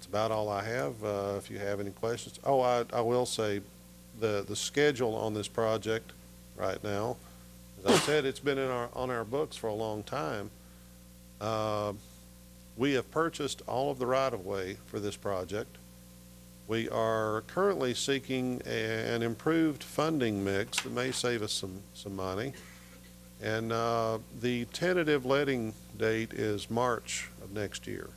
That's about all I have. If you have any questions. Oh, I will say the schedule on this project right now, as I said, it's been on our books for a long time. We have purchased all of the right-of-way for this project. We are currently seeking an improved funding mix that may save us some money. And the tentative letting date is March of next year.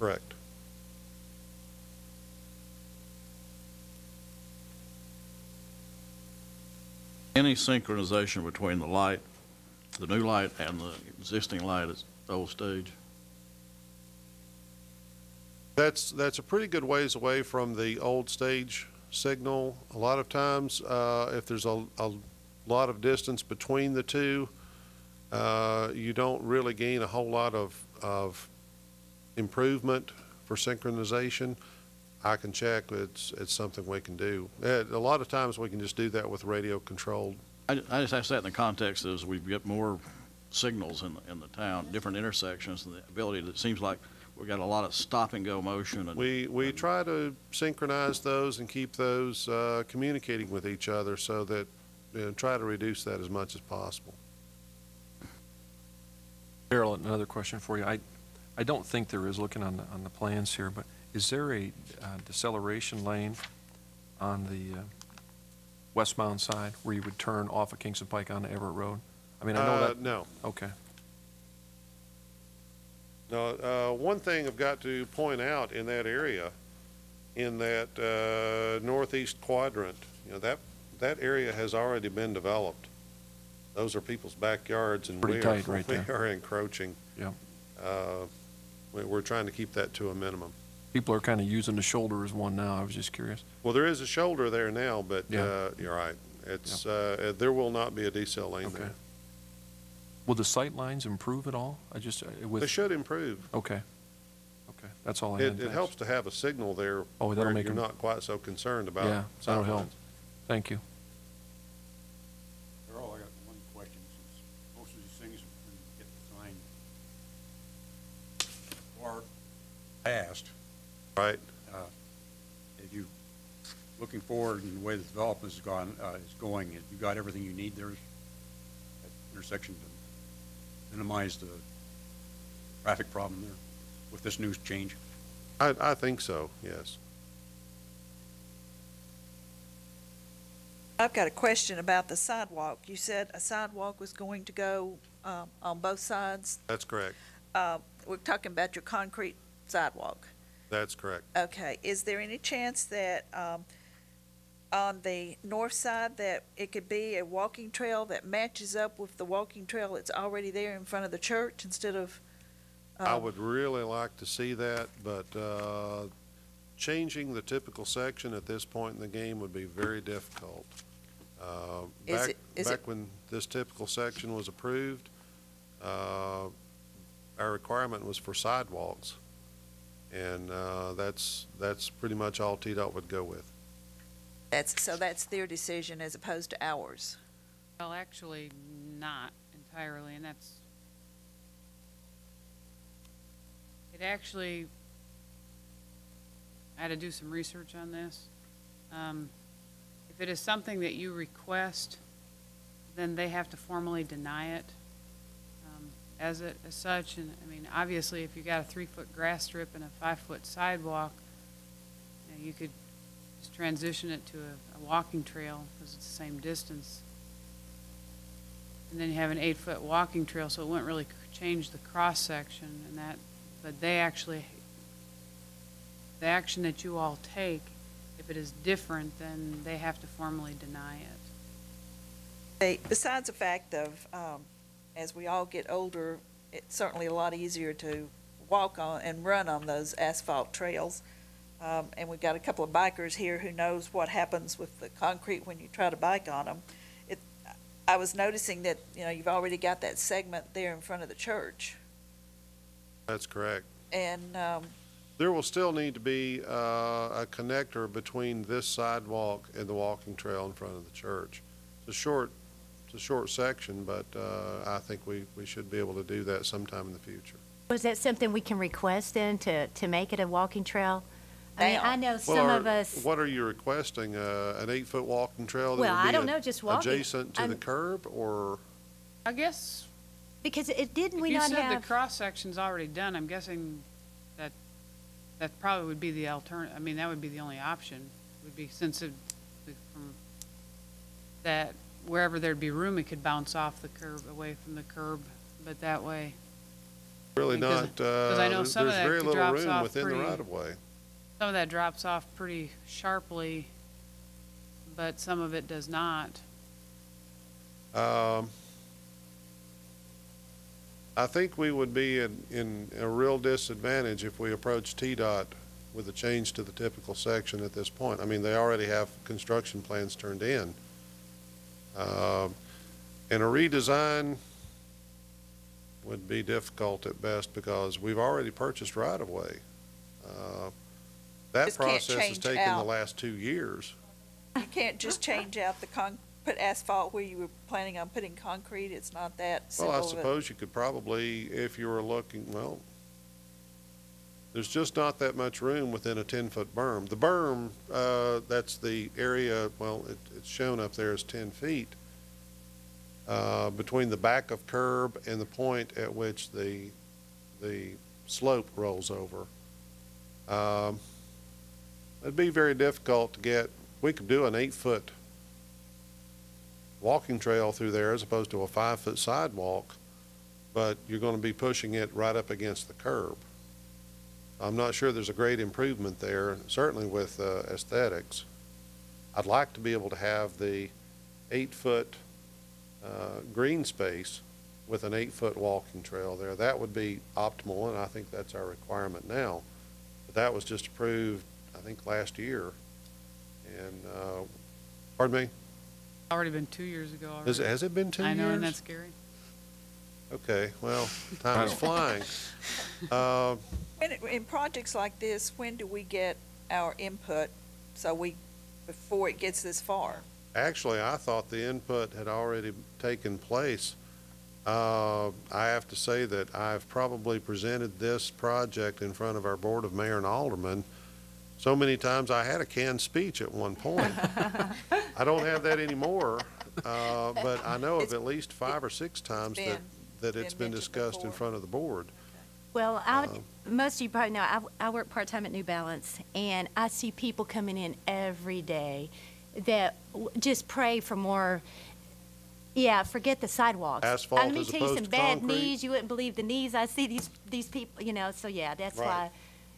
Correct. Any synchronization between the light, the new light, and the existing light at the old stage? That's a pretty good ways away from the old stage signal. A lot of times, if there's a lot of distance between the two, you don't really gain a whole lot of improvement for synchronization. I can check. It's something we can do. A lot of times we can just do that with radio controlled. I just ask that in the context as we get more signals in the town, different intersections, and the ability that seems like we've got a lot of stop and go motion. And we try to synchronize those and keep those communicating with each other so that, try to reduce that as much as possible. Carol, another question for you. I don't think there is, looking on the plans here, but is there a deceleration lane on the westbound side where you would turn off of Kingston Pike onto Everett Road? I mean, I know that. No. Okay. No. One thing I've got to point out in that area, in that northeast quadrant, that area has already been developed. Those are people's backyards, and Pretty tight right we there. are encroaching. Yeah. We're trying to keep that to a minimum. People are kind of using the shoulder as one now. I was just curious. Well, there is a shoulder there now, but Yeah. you're right. It's there will not be a decel lane Okay. there. Will the sight lines improve at all? They should improve. Okay. Okay. That's all I had. It helps to have a signal there Oh, that'll where make you're them- not quite so concerned about Yeah, that'll sight help. lines. Thank you. Earl, I got one question, since most of these things get designed far past. Right. If you, looking forward in the way the development is going, have you got everything you need there at intersection to minimize the traffic problem there with this new change? I think so, yes. I've got a question about the sidewalk. You said a sidewalk was going to go on both sides. That's correct. We're talking about your concrete sidewalk. That's correct. Okay. Is there any chance that on the north side that it could be a walking trail that matches up with the walking trail that's already there in front of the church instead of? I would really like to see that, but changing the typical section at this point in the game would be very difficult. Back when this typical section was approved, our requirement was for sidewalks, and that's pretty much all TDOT would go with. So that's their decision as opposed to ours. Well, actually, not entirely, and it actually, I had to do some research on this. If it is something that you request, then they have to formally deny it as such. And I mean, obviously, if you got a 3-foot grass strip and a 5-foot sidewalk, you could just transition it to a walking trail because it's the same distance. And then you have an 8-foot walking trail, so it wouldn't really change the cross section and that. But they actually, the action that you all take, if it is different, then they have to formally deny it. Besides the fact of, as we all get older, it's certainly a lot easier to walk on and run on those asphalt trails. And we've got a couple of bikers here who knows what happens with the concrete when you try to bike on them. I was noticing that, you've already got that segment there in front of the church. That's correct. And there will still need to be a connector between this sidewalk and the walking trail in front of the church. It's a short section, but I think we should be able to do that sometime in the future. Was that something we can request then to make it a walking trail? I mean, Now. I know some Well, of us, what are you requesting, an 8-foot walking trail Well, I that don't would know, be just walking. adjacent to the I'm- curb, or? I guess, because didn't if we you not said the have, cross-section's already done, I'm guessing that probably would be the I mean, that would be the only option, would be since from that, wherever there'd be room, it could bounce off the curb, away from the curb, but that way, Really Because- not, 'cause I know there's some of that very little drops room off within the pretty- right-of-way. some of that drops off pretty sharply, but some of it does not. I think we would be in a real disadvantage if we approach TDOT with a change to the typical section at this point. I mean, they already have construction plans turned in. And a redesign would be difficult at best because we've already purchased right-of-way. That Just can't process has change taken the out. last 2 years. You can't just change out put asphalt where you were planning on putting concrete. It's not that simple. Well, I of a- suppose you could probably, if you were looking, well, there's just not that much room within a 10-foot berm. The berm, that's the area, well, it's shown up there as 10 feet, between the back of curb and the point at which the slope rolls over. It'd be very difficult to get, we could do an 8-foot walking trail through there as opposed to a 5-foot sidewalk, but you're going to be pushing it right up against the curb. I'm not sure there's a great improvement there, certainly with aesthetics. I'd like to be able to have the 8-foot green space with an 8-foot walking trail there. That would be optimal, and I think that's our requirement now. But that was just approved, I think, last year. And, pardon me? Already been 2 years ago already. Has it been 2 years? I know, and that's scary. Okay, well, time is flying. In projects like this, when do we get our input before it gets this far? Actually, I thought the input had already taken place. I have to say that I've probably presented this project in front of our Board of Mayor and Aldermen so many times I had a canned speech at one point. I don't have that anymore, but I know of at least 5 or 6 times that it's been mentioned discussed in before. front of the board. well, most of you probably know, I work part-time at New Balance, and I see people coming in every day that just pray for more, forget the sidewalks. Asphalt Let me as tell you opposed some to bad concrete? knees, you wouldn't believe the knees I see these people, so that's Right.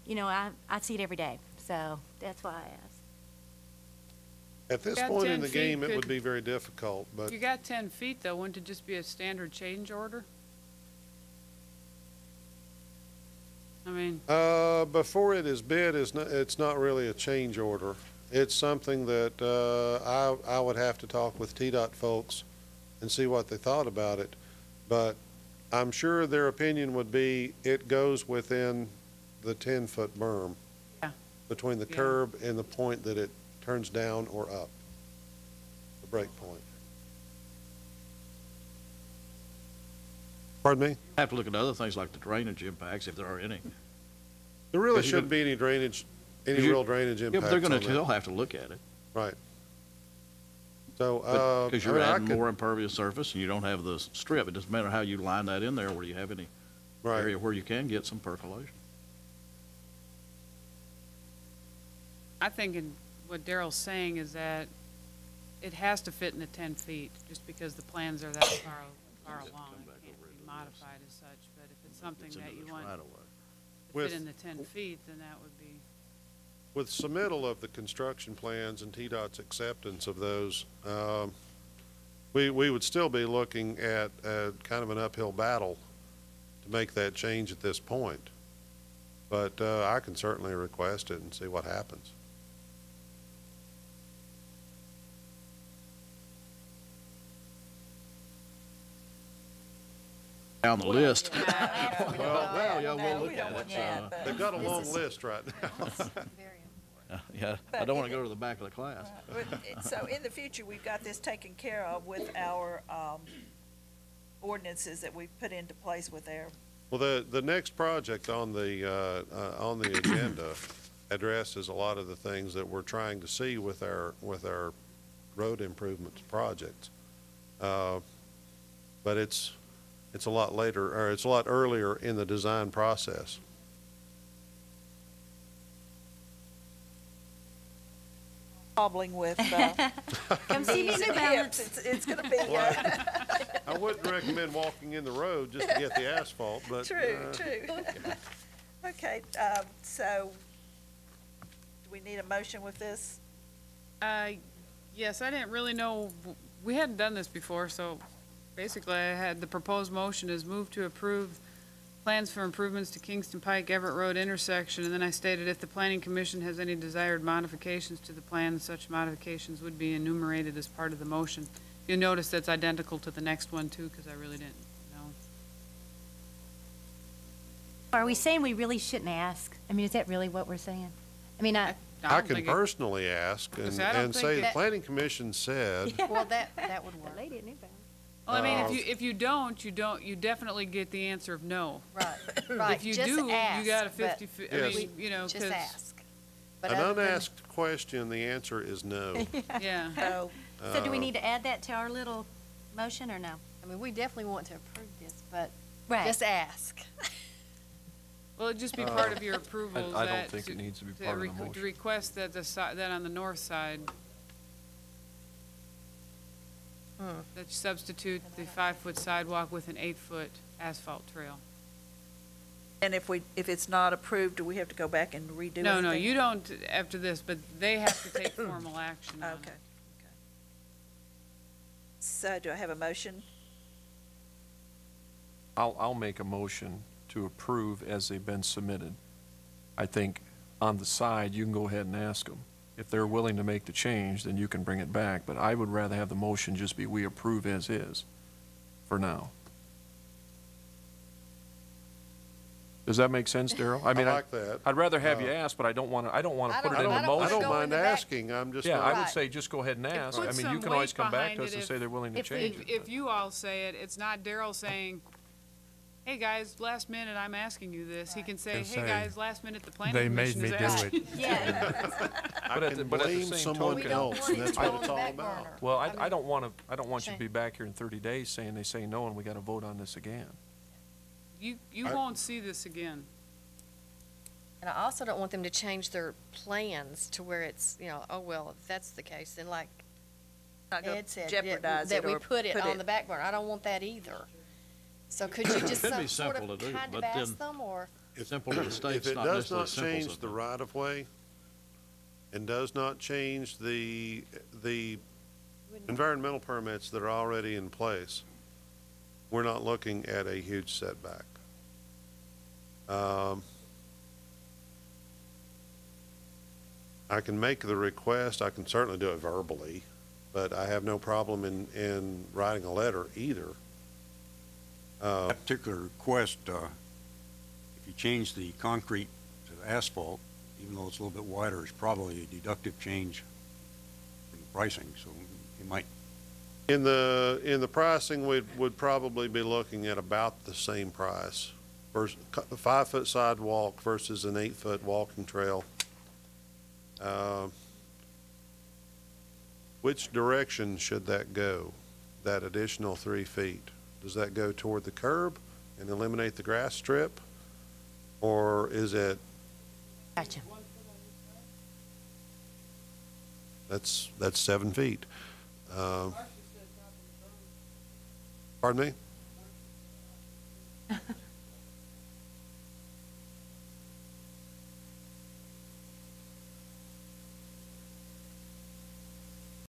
why, I see it every day, so that's why I asked. At this Got point 10 in the feet, game, it could- would be very difficult, but You got 10 feet, though, wouldn't it just be a standard change order? I mean, before it is bid, it's not really a change order. It's something that I would have to talk with TDOT folks and see what they thought about it. But I'm sure their opinion would be it goes within the 10-foot berm Yeah. between the Yeah. curb and the point that it turns down or up, the break point. Pardon me? Have to look at other things like the drainage impacts, if there are any. There really Because you shouldn't be any drainage, any you- real drainage Yeah, impacts but they're on gonna, that. they'll have to look at it. Right. So, Because I you're mean, I adding could- more impervious surface and you don't have the strip. It doesn't matter how you line that in there, where you have any Right. area where you can get some percolation. I think what Daryl's saying is that it has to fit in the 10 feet, just because the plans are that far along. come It back can't over be into modified as such, but if it's something It's into that you this want right of way. to With- fit in the 10 feet, then that would be, With submittal of the construction plans and TDOT's acceptance of those, we would still be looking at kind of an uphill battle to make that change at this point. But I can certainly request it and see what happens. Down the list. Well, yeah, we'll No, look we don't at want it, that, but- They've got a long list right now. Yeah, I But don't want if to go to the back of the class. So in the future, we've got this taken care of with our ordinances that we've put into place with our Well, the next project on the agenda addresses a lot of the things that we're trying to see with our road improvements projects. But it's a lot later, or it's a lot earlier in the design process. Hobbling with, Come see me in knees New and Balance. hips. It's gonna be, I wouldn't recommend walking in the road just to get the asphalt, but. true. Okay, so, do we need a motion with this? Yes, I didn't really know, we hadn't done this before, so basically I had, the proposed motion is move to approve plans for improvements to Kingston Pike Everett Road intersection, and then I stated if the planning commission has any desired modifications to the plan, such modifications would be enumerated as part of the motion. You'll notice that's identical to the next one too, because I really didn't know. Are we saying we really shouldn't ask? I mean, is that really what we're saying? I mean, I don't can think it- personally ask and Because I don't and think say the that- planning commission said, Well, that would work. lady at New Balance. Well, I mean, if you don't, you definitely get the answer of no. Right, right. If you Just do, ask, you got a but 50, Yes. I mean, you know, Just 'cause- ask. But an other than- unasked question, the answer is no. yeah. So, So do we need to add that to our little motion or no? I mean, we definitely want to approve this, but Right. just ask. Well, it'd just be part of your approval. I don't think it needs to be part of the To motion. request that that on the north side, that you substitute the 5-foot sidewalk with an 8-foot asphalt trail. and if it's not approved, do we have to go back and redo anything? No, you don't after this, but they have to take formal action on Okay, it. okay. So do I have a motion? I'll make a motion to approve as they've been submitted. I think on the side, you can go ahead and ask them. If they're willing to make the change, then you can bring it back, but I would rather have the motion just be we approve as is for now. Does that make sense, Darrell? I mean, like that. I'd rather have you ask, but I don't want to I put don't- it I in the don't, I motion. don't go in mind the back. asking, I'm just Yeah, not. I would Right. say just go ahead and ask. I puts mean, you some can always weight come back behind to us it and if- say they're willing to If, change it. if you all say it, it's not Daryl saying, hey, guys, last minute, I'm asking you this. He can say, Can hey, say, guys, last minute, the planning They made commission me is do asking. it. Yeah. I But can but at the blame same someone token- else, and that's I what don't- it's all back about. burner. Well, I mean- I don't want you to Shane. be back here in 30 days saying they say no and we got to vote on this again. You I- won't see this again. And I also don't want them to change their plans to where it's, oh, well, if that's the case, then like Not gonna Ed said, jeopardize that it we or put it on the back burner. I don't want that either. So could you just Could be sort simple of to do, kind of but ask then- them, or? Simple to the If state's it not does necessarily not simple. change the right-of-way and does not change the environmental permits that are already in place, we're not looking at a huge setback. I can make the request, I can certainly do it verbally, but I have no problem in writing a letter either. That particular request, if you change the concrete to asphalt, even though it's a little bit wider, is probably a deductive change in the pricing, so you might, In the pricing, would probably be looking at about the same price. Versus a 5-foot sidewalk versus an 8-foot walking trail. Which direction should that go, that additional 3 feet? Does that go toward the curb and eliminate the grass strip? Or is it, Gotcha. that's 7 feet? Pardon me?